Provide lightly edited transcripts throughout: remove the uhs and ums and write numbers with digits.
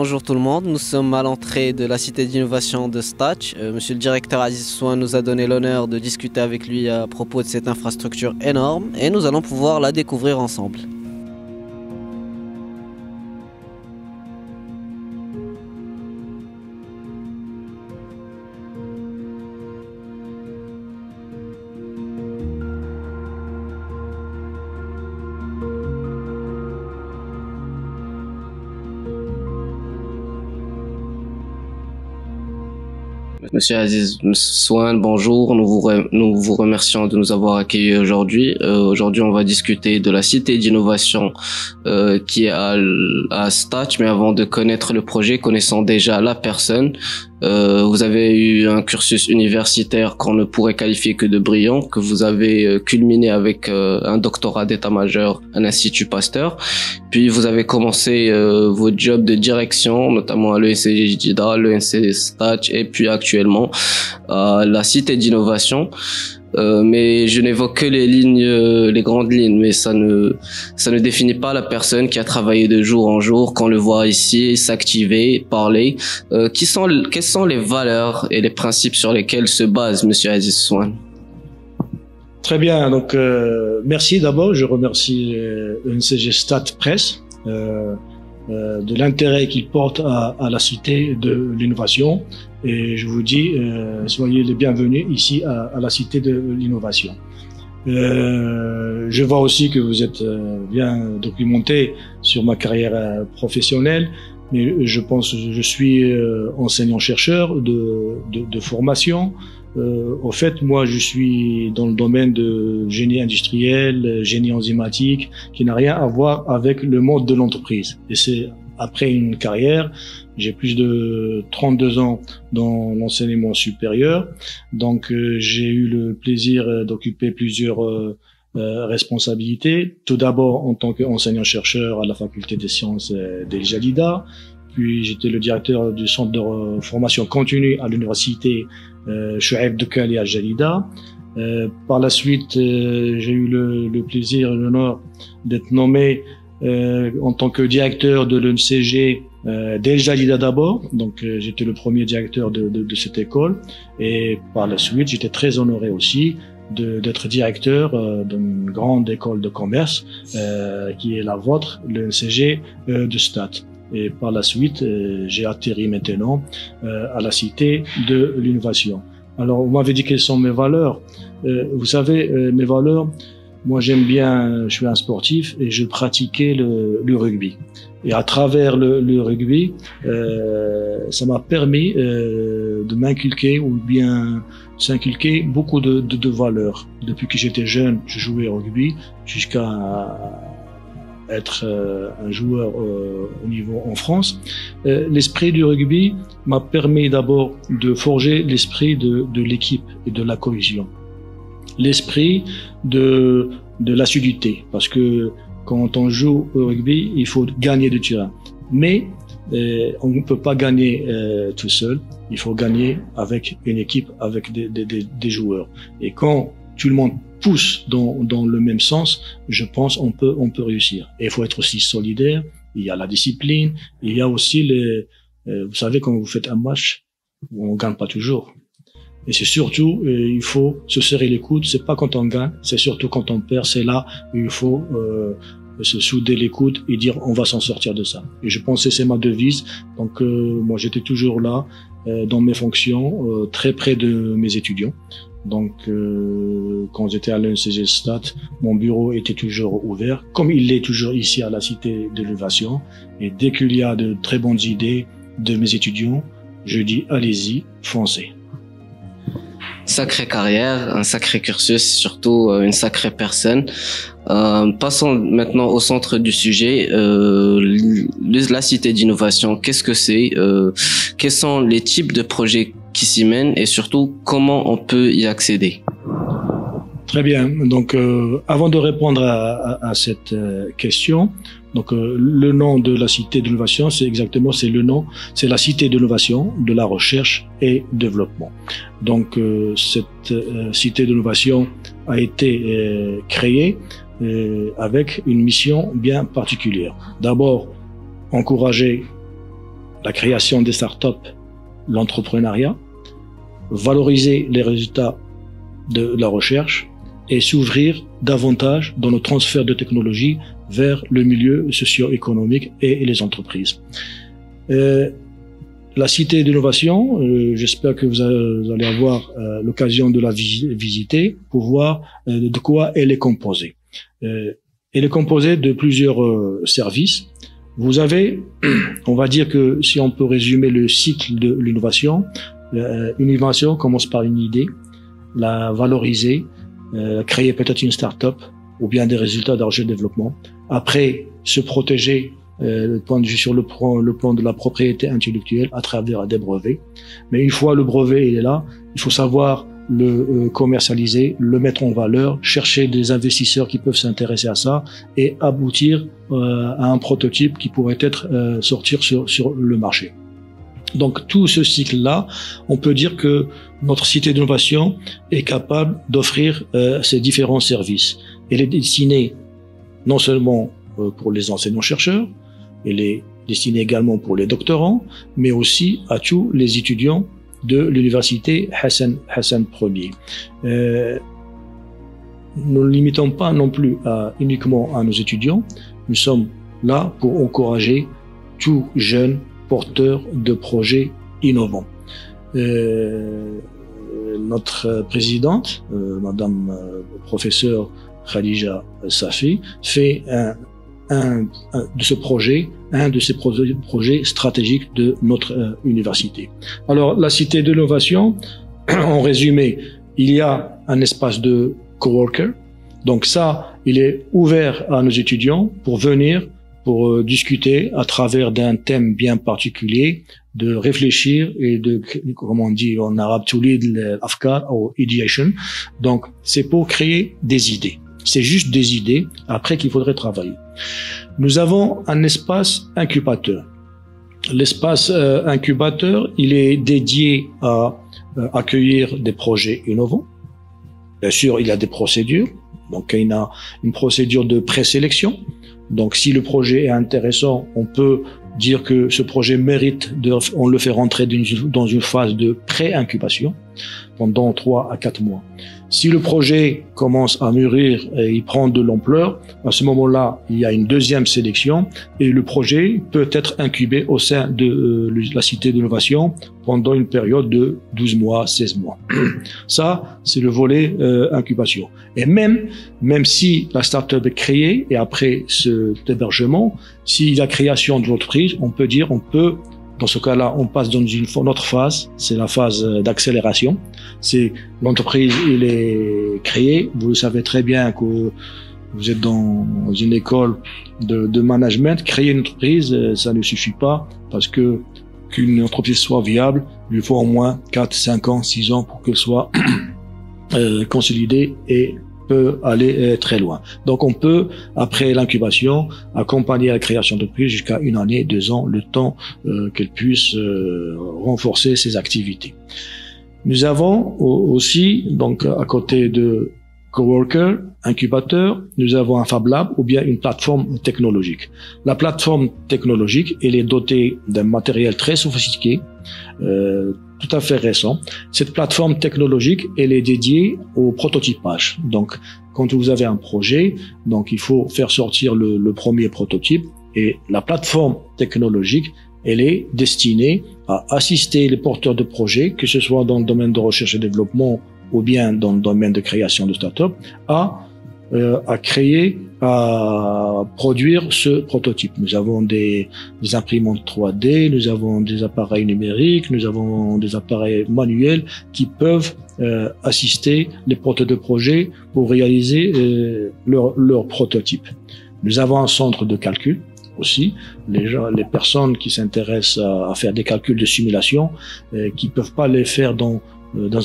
bonjour tout le monde. Nous sommes à l'entrée de la cité d'innovation de Stach. Monsieur le directeur Aziz Souane nous a donné l'honneur de discuter avec lui à propos de cette infrastructure énorme et nous allons pouvoir la découvrir ensemble. Monsieur Aziz Souane, bonjour. Nous vous remercions de nous avoir accueillis aujourd'hui. Aujourd'hui, on va discuter de la cité d'innovation qui est à Stach. Mais avant de connaître le projet, connaissant déjà la personne, vous avez eu un cursus universitaire qu'on ne pourrait qualifier que de brillant, que vous avez culminé avec un doctorat d'état-major à l'Institut Pasteur. Puis vous avez commencé votre job de direction, notamment à l'ENCG JIDA, l'ENC Stach et puis actuellement à la cité d'innovation. Mais je n'évoque que les grandes lignes, mais ça ne définit pas la personne qui a travaillé de jour en jour, qu'on le voit ici, s'activer, parler. Quelles sont les valeurs et les principes sur lesquels se base Monsieur Aziz Souane? Très bien, donc merci d'abord, je remercie l'ENCG Stat Presse de l'intérêt qu'il porte à la cité de l'innovation. Et je vous dis, soyez les bienvenus ici à la Cité de l'Innovation. Je vois aussi que vous êtes bien documenté sur ma carrière professionnelle, mais je pense que je suis enseignant-chercheur de formation. Au fait, moi, je suis dans le domaine de génie industriel, génie enzymatique, qui n'a rien à voir avec le monde de l'entreprise. Et c'est après une carrière, j'ai plus de 32 ans dans l'enseignement supérieur, donc j'ai eu le plaisir d'occuper plusieurs responsabilités. Tout d'abord en tant qu'enseignant-chercheur à la faculté des sciences d'El Jalida, puis j'étais le directeur du centre de formation continue à l'université Chouaib Doukkali à Jalida. Par la suite, j'ai eu le plaisir et l'honneur d'être nommé en tant que directeur de l'ENCG d'El Jalida d'abord, donc j'étais le premier directeur de cette école, et par la suite j'étais très honoré aussi d'être directeur d'une grande école de commerce qui est la vôtre, l'ENCG de Stade. Et par la suite j'ai atterri maintenant à la cité de l'innovation. Alors vous m'avez dit quelles sont mes valeurs. Vous savez, mes valeurs, moi j'aime bien, je suis un sportif et je pratiquais le rugby. Et à travers le rugby, ça m'a permis de m'inculquer ou bien s'inculquer beaucoup de valeurs. Depuis que j'étais jeune, je jouais au rugby jusqu'à être un joueur au niveau en France. L'esprit du rugby m'a permis d'abord de forger l'esprit de l'équipe et de la cohésion. L'esprit de l'assiduité, parce que quand on joue au rugby, il faut gagner du terrain. Mais on ne peut pas gagner tout seul. Il faut gagner avec une équipe, avec des joueurs. Et quand tout le monde pousse dans le même sens, je pense on peut réussir. Et il faut être aussi solidaire. Il y a la discipline. Il y a aussi vous savez, quand vous faites un match, on gagne pas toujours. Et c'est surtout, il faut se serrer les coudes. C'est pas quand on gagne, c'est surtout quand on perd. C'est là où il faut se souder les coudes et dire on va s'en sortir de ça. Et je pense que c'est ma devise. Donc moi j'étais toujours là dans mes fonctions, très près de mes étudiants. Donc quand j'étais à l'ENCG Stat, mon bureau était toujours ouvert, comme il l'est toujours ici à la Cité de l'Innovation. Et dès qu'il y a de très bonnes idées de mes étudiants, je dis allez-y, foncez. Sacrée carrière, un sacré cursus, surtout une sacrée personne. Passons maintenant au centre du sujet, la cité d'innovation. Qu'est-ce que c'est? Quels sont les types de projets qui s'y mènent et surtout comment on peut y accéder? Très bien. Donc, avant de répondre à cette question, donc le nom de la cité de l'innovation, c'est la cité de l'innovation, de la recherche et développement. Donc, cette cité de l'innovation a été créée avec une mission bien particulière. D'abord, encourager la création des startups, l'entrepreneuriat, valoriser les résultats de la recherche et s'ouvrir davantage dans le transfert de technologies vers le milieu socio-économique et les entreprises. La cité d'innovation, j'espère que vous allez avoir l'occasion de la visiter pour voir de quoi elle est composée. Elle est composée de plusieurs services. Vous avez, on va dire que si on peut résumer le cycle de l'innovation, une innovation commence par une idée, la valoriser, créer peut-être une start-up ou bien des résultats de recherche et développement. Après, se protéger sur le plan de la propriété intellectuelle à travers des brevets. Mais une fois le brevet il est là, il faut savoir le commercialiser, le mettre en valeur, chercher des investisseurs qui peuvent s'intéresser à ça et aboutir à un prototype qui pourrait être sortir sur le marché. Donc tout ce cycle-là, on peut dire que notre cité d'innovation est capable d'offrir ces différents services. Elle est destinée non seulement pour les enseignants-chercheurs, elle est destinée également pour les doctorants, mais aussi à tous les étudiants de l'université Hassan Ier. Nous ne limitons pas non plus uniquement à nos étudiants, nous sommes là pour encourager tout jeune porteur de projets innovants. Notre présidente, Madame professeure Khadija Safi, fait un de ces projets stratégiques de notre université. Alors, la cité de l'innovation, en résumé, il y a un espace de coworker. Donc ça, il est ouvert à nos étudiants pour venir, pour discuter à travers d'un thème bien particulier, de réfléchir et de, comme on dit en arabe, to lead l'afkar ou ideation. Donc, c'est pour créer des idées. C'est juste des idées après qu'il faudrait travailler. Nous avons un espace incubateur. L'espace incubateur, il est dédié à accueillir des projets innovants. Bien sûr, il y a des procédures. Donc, il y a une procédure de présélection. Donc, si le projet est intéressant, on peut dire que ce projet mérite on le fait rentrer dans une phase de pré-incubation pendant 3 à 4 mois. Si le projet commence à mûrir et il prend de l'ampleur, à ce moment-là, il y a une deuxième sélection et le projet peut être incubé au sein de la cité d'innovation pendant une période de 12 mois, 16 mois. Ça, c'est le volet incubation. Et même si la start-up est créée et après cet hébergement, si la création de l'entreprise, on peut dans ce cas-là, on passe dans une autre phase, c'est la phase d'accélération. C'est l'entreprise, il est créée. Vous le savez très bien que vous êtes dans une école de management. Créer une entreprise, ça ne suffit pas parce que qu'une entreprise soit viable, il lui faut au moins 4, 5 ans, 6 ans pour qu'elle soit consolidée et peut aller très loin. Donc on peut, après l'incubation, accompagner la création d'entreprise jusqu'à 1 année, 2 ans, le temps qu'elle puisse renforcer ses activités. Nous avons aussi, donc à côté de coworker, incubateur, nous avons un Fab Lab ou bien une plateforme technologique. La plateforme technologique, elle est dotée d'un matériel très sophistiqué, tout à fait récent. Cette plateforme technologique, elle est dédiée au prototypage. Donc, quand vous avez un projet, donc il faut faire sortir le premier prototype et la plateforme technologique, elle est destinée à assister les porteurs de projets, que ce soit dans le domaine de recherche et développement ou bien dans le domaine de création de start-up, à produire ce prototype. Nous avons des imprimantes 3D, nous avons des appareils numériques, nous avons des appareils manuels qui peuvent assister les porteurs de projets pour réaliser leur prototype. Nous avons un centre de calcul aussi. Les personnes qui s'intéressent à faire des calculs de simulation, qui peuvent pas les faire dans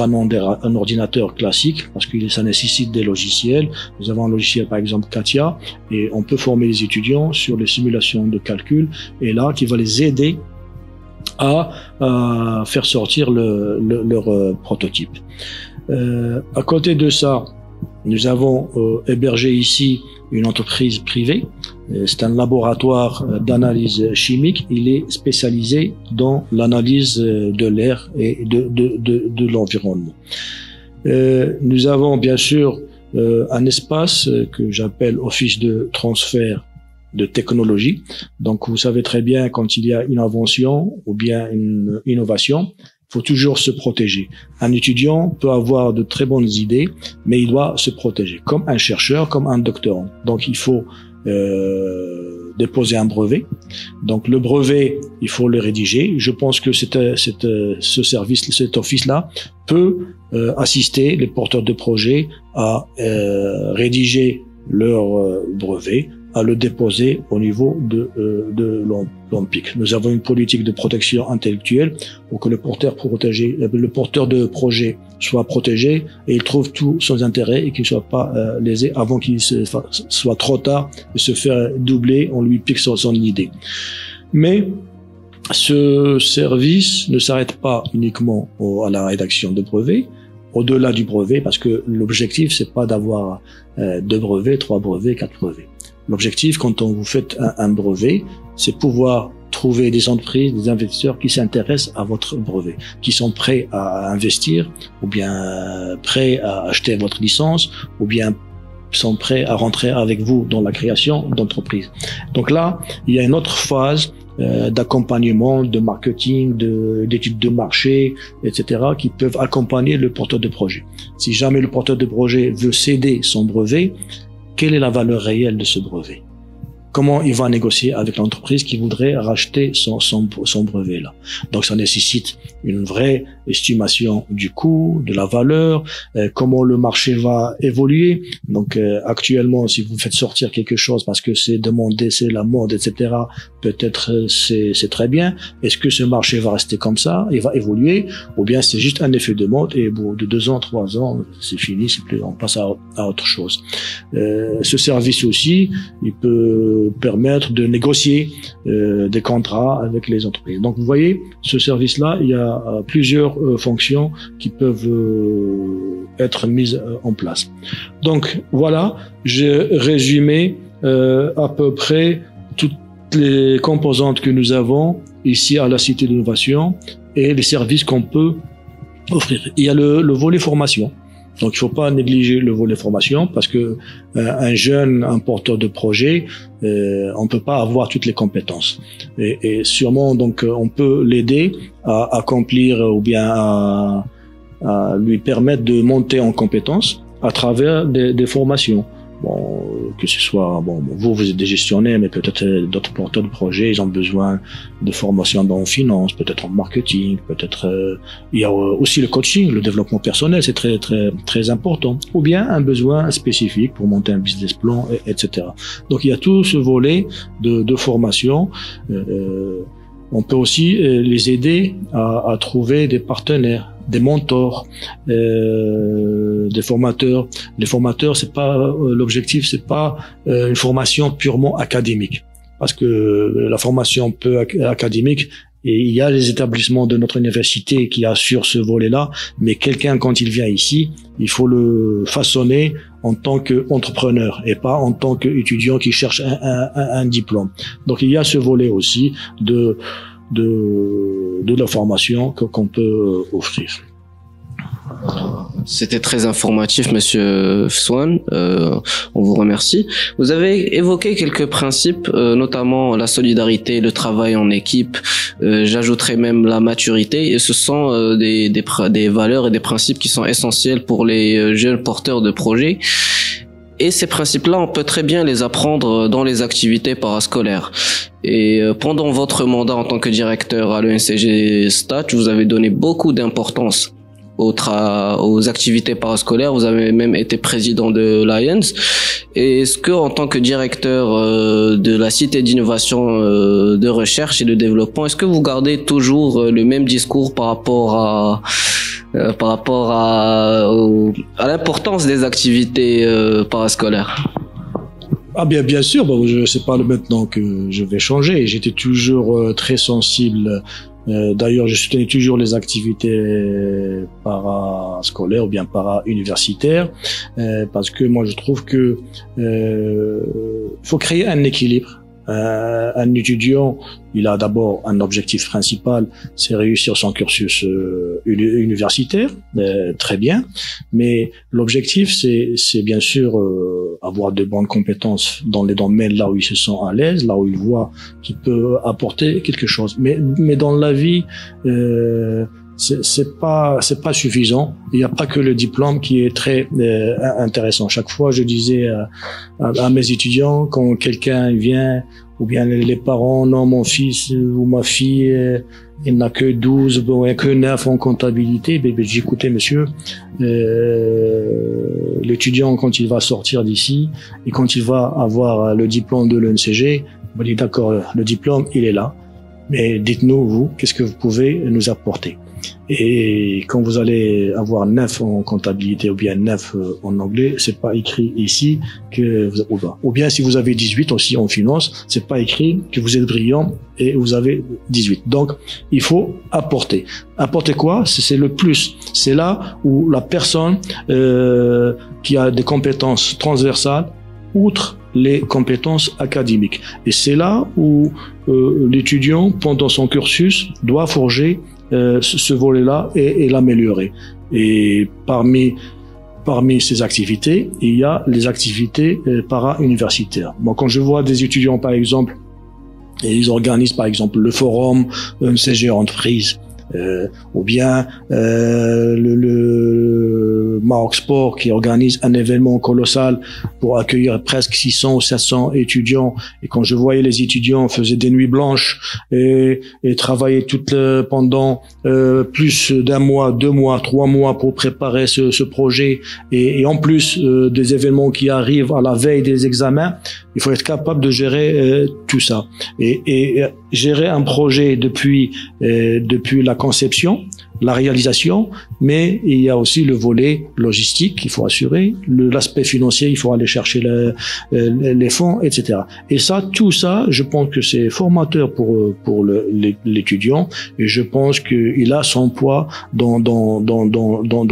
un ordinateur classique parce que ça nécessite des logiciels. Nous avons un logiciel par exemple Katia et on peut former les étudiants sur les simulations de calcul et là qui va les aider à faire sortir leur prototype. À côté de ça, nous avons hébergé ici une entreprise privée. C'est un laboratoire d'analyse chimique. Il est spécialisé dans l'analyse de l'air et de l'environnement. Nous avons bien sûr un espace que j'appelle office de transfert de technologie. Donc, vous savez très bien, quand il y a une invention ou bien une innovation, il faut toujours se protéger. Un étudiant peut avoir de très bonnes idées, mais il doit se protéger, comme un chercheur, comme un doctorant. Donc, il faut déposer un brevet. Donc, le brevet, il faut le rédiger. Je pense que ce service, cet office-là peut assister les porteurs de projets à rédiger leur brevet, à le déposer au niveau de l'OMPIC. Nous avons une politique de protection intellectuelle pour que le porteur de projet soit protégé et il trouve tout son intérêt et qu'il ne soit pas lésé avant qu'il soit trop tard et se faire doubler, on lui pique son idée. Mais ce service ne s'arrête pas uniquement à la rédaction de brevets, au-delà du brevet, parce que l'objectif, c'est pas d'avoir 2 brevets, 3 brevets, 4 brevets. L'objectif, quand vous faites un brevet, c'est pouvoir trouver des entreprises, des investisseurs qui s'intéressent à votre brevet, qui sont prêts à investir, ou bien prêts à acheter votre licence, ou bien sont prêts à rentrer avec vous dans la création d'entreprises. Donc là, il y a une autre phase d'accompagnement, de marketing, d'études de marché, etc., qui peuvent accompagner le porteur de projet. Si jamais le porteur de projet veut céder son brevet, quelle est la valeur réelle de ce brevet? Comment il va négocier avec l'entreprise qui voudrait racheter son brevet là? Donc ça nécessite une vraie estimation du coût, de la valeur, comment le marché va évoluer. Donc actuellement, si vous faites sortir quelque chose parce que c'est demandé, c'est la mode, etc., peut-être c'est très bien. Est-ce que ce marché va rester comme ça, il va évoluer, ou bien c'est juste un effet de mode et bon, de 2 ans, 3 ans, c'est fini, on passe à autre chose. Ce service aussi, il peut permettre de négocier des contrats avec les entreprises. Donc vous voyez, ce service-là, il y a plusieurs fonctions qui peuvent être mises en place. Donc voilà, j'ai résumé à peu près toutes les composantes que nous avons ici à la Cité d'Innovation et les services qu'on peut offrir. Il y a le volet formation. Donc il faut pas négliger le volet formation parce que un jeune, un porteur de projet, on peut pas avoir toutes les compétences et sûrement donc on peut l'aider à accomplir ou bien à lui permettre de monter en compétences à travers des formations. Bon, que ce soit, bon, vous êtes des gestionnaires, mais peut-être d'autres porteurs de projets, ils ont besoin de formation en finance, peut-être en marketing, peut-être, il y a aussi le coaching, le développement personnel, c'est très, très, très important. Ou bien un besoin spécifique pour monter un business plan, etc. Donc, il y a tout ce volet de formation. On peut aussi les aider à trouver des partenaires, des mentors, des formateurs. Les formateurs, c'est pas l'objectif, c'est pas une formation purement académique, parce que la formation peu académique, et il y a les établissements de notre université qui assurent ce volet-là, mais quelqu'un quand il vient ici, il faut le façonner en tant qu'entrepreneur et pas en tant qu'étudiant qui cherche un diplôme. Donc il y a ce volet aussi de la formation qu'on peut offrir. C'était très informatif, Monsieur Swan. On vous remercie. Vous avez évoqué quelques principes, notamment la solidarité, le travail en équipe. J'ajouterais même la maturité. Et ce sont des valeurs et des principes qui sont essentiels pour les jeunes porteurs de projets. Et ces principes-là, on peut très bien les apprendre dans les activités parascolaires. Et pendant votre mandat en tant que directeur à l'ENCG STAT, vous avez donné beaucoup d'importance aux activités parascolaires. Vous avez même été président de l'Alliance. Et est-ce que, en tant que directeur de la Cité d'innovation, de recherche et de développement, est-ce que vous gardez toujours le même discours par rapport à l'importance des activités parascolaires? Ah bien sûr, bon, c'est pas maintenant que je vais changer. J'étais toujours très sensible. D'ailleurs, je soutenais toujours les activités parascolaire ou bien para-universitaire, parce que moi je trouve que faut créer un équilibre. Un étudiant, il a d'abord un objectif principal, c'est réussir son cursus universitaire, très bien. Mais l'objectif, c'est bien sûr avoir de bonnes compétences dans les domaines là où il se sent à l'aise, là où il voit qu'il peut apporter quelque chose. Mais dans la vie, c'est pas suffisant. Il n'y a pas que le diplôme qui est très intéressant. Chaque fois, je disais à mes étudiants, quand quelqu'un vient, ou bien les parents, non, mon fils ou ma fille, il n'a que 12, bon, il n'y a que 9 en comptabilité, ben, j'ai écouté monsieur, l'étudiant quand il va sortir d'ici et quand il va avoir le diplôme de l'ENCG, on dit d'accord, le diplôme, il est là. Mais dites-nous, vous, qu'est-ce que vous pouvez nous apporter? Et quand vous allez avoir 9 en comptabilité ou bien 9 en anglais, c'est pas écrit ici que vous, ou bien si vous avez 18 aussi en finance, c'est pas écrit que vous êtes brillant et vous avez 18. Donc, il faut apporter. Apporter quoi? C'est le plus. C'est là où la personne qui a des compétences transversales, outre les compétences académiques. Et c'est là où l'étudiant, pendant son cursus, doit forger ce volet-là et l'améliorer. Et parmi ces activités, il y a les activités para-universitaires. Moi, quand je vois des étudiants, par exemple, et ils organisent, par exemple, le forum ENCG Entreprise, ou bien le Maroc Sport qui organise un événement colossal pour accueillir presque 600 ou 700 étudiants. Et quand je voyais les étudiants faisaient des nuits blanches et travaillaient pendant plus d'un mois, 2 mois, 3 mois pour préparer ce projet, et en plus des événements qui arrivent à la veille des examens, il faut être capable de gérer tout ça et gérer un projet depuis la conception, la réalisation, mais il y a aussi le volet logistique qu'il faut assurer, l'aspect financier, il faut aller chercher les fonds, etc. Et ça, tout ça, je pense que c'est formateur pour l'étudiant, et je pense qu'il a son poids dans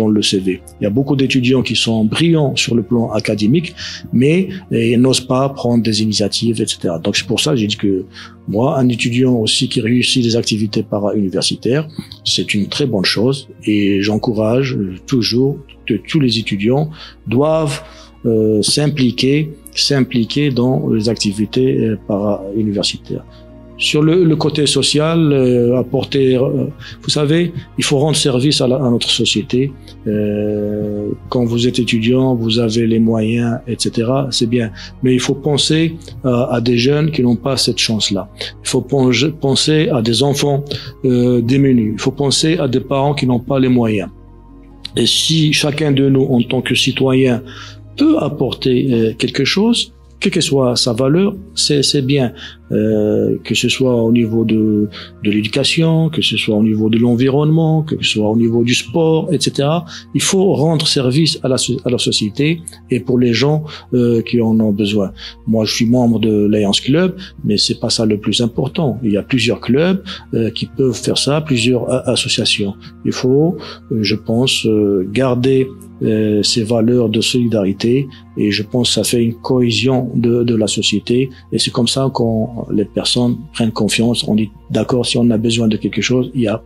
le CV. Il y a beaucoup d'étudiants qui sont brillants sur le plan académique, mais ils n'osent pas prendre des initiatives, etc. Donc c'est pour ça que j'ai dit que moi, un étudiant aussi qui réussit des activités para-universitaires, c'est une très bonne chose, et j'encourage toujours que tous les étudiants doivent s'impliquer dans les activités para-universitaires. Sur le côté social, apporter, vous savez, il faut rendre service à notre société. Quand vous êtes étudiant, vous avez les moyens, etc. C'est bien, mais il faut penser à des jeunes qui n'ont pas cette chance-là. Il faut penser à des enfants démunis. Il faut penser à des parents qui n'ont pas les moyens. Et si chacun de nous, en tant que citoyen, peut apporter quelque chose, quelle que soit sa valeur, c'est bien, que ce soit au niveau de l'éducation, que ce soit au niveau de l'environnement, que ce soit au niveau du sport, etc. Il faut rendre service à la société et pour les gens qui en ont besoin. Moi, je suis membre de Lions Club, mais c'est pas ça le plus important. Il y a plusieurs clubs qui peuvent faire ça, plusieurs associations. Il faut, je pense, garder ces valeurs de solidarité, et je pense que ça fait une cohésion de la société, et c'est comme ça qu'on les personnes prennent confiance. On dit d'accord, si on a besoin de quelque chose, il y a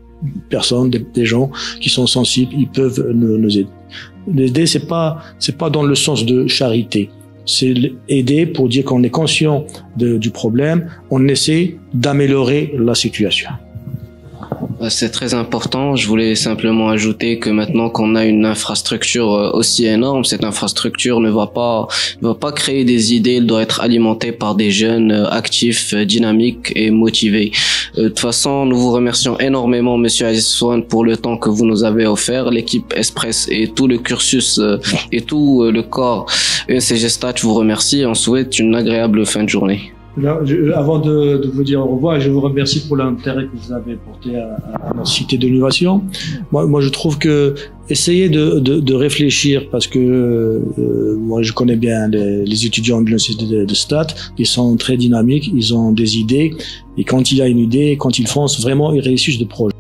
personne, des gens qui sont sensibles, ils peuvent nous aider. L'aider, c'est pas dans le sens de charité. C'est aider pour dire qu'on est conscient du problème, on essaie d'améliorer la situation. C'est très important. Je voulais simplement ajouter que maintenant qu'on a une infrastructure aussi énorme, cette infrastructure ne va pas créer des idées, elle doit être alimentée par des jeunes actifs, dynamiques et motivés. De toute façon, nous vous remercions énormément, Monsieur Aziz Souane, pour le temps que vous nous avez offert. L'équipe Express et tout le cursus et tout le corps ENCG Stat vous remercie. On souhaite une agréable fin de journée. Là, avant de vous dire au revoir, je vous remercie pour l'intérêt que vous avez porté à notre cité de l'innovation. Moi, je trouve que essayez de réfléchir, parce que moi, je connais bien les étudiants de l'université de Stat. Ils sont très dynamiques, ils ont des idées, et quand il y a une idée, quand ils foncent, vraiment, ils réussissent le projet.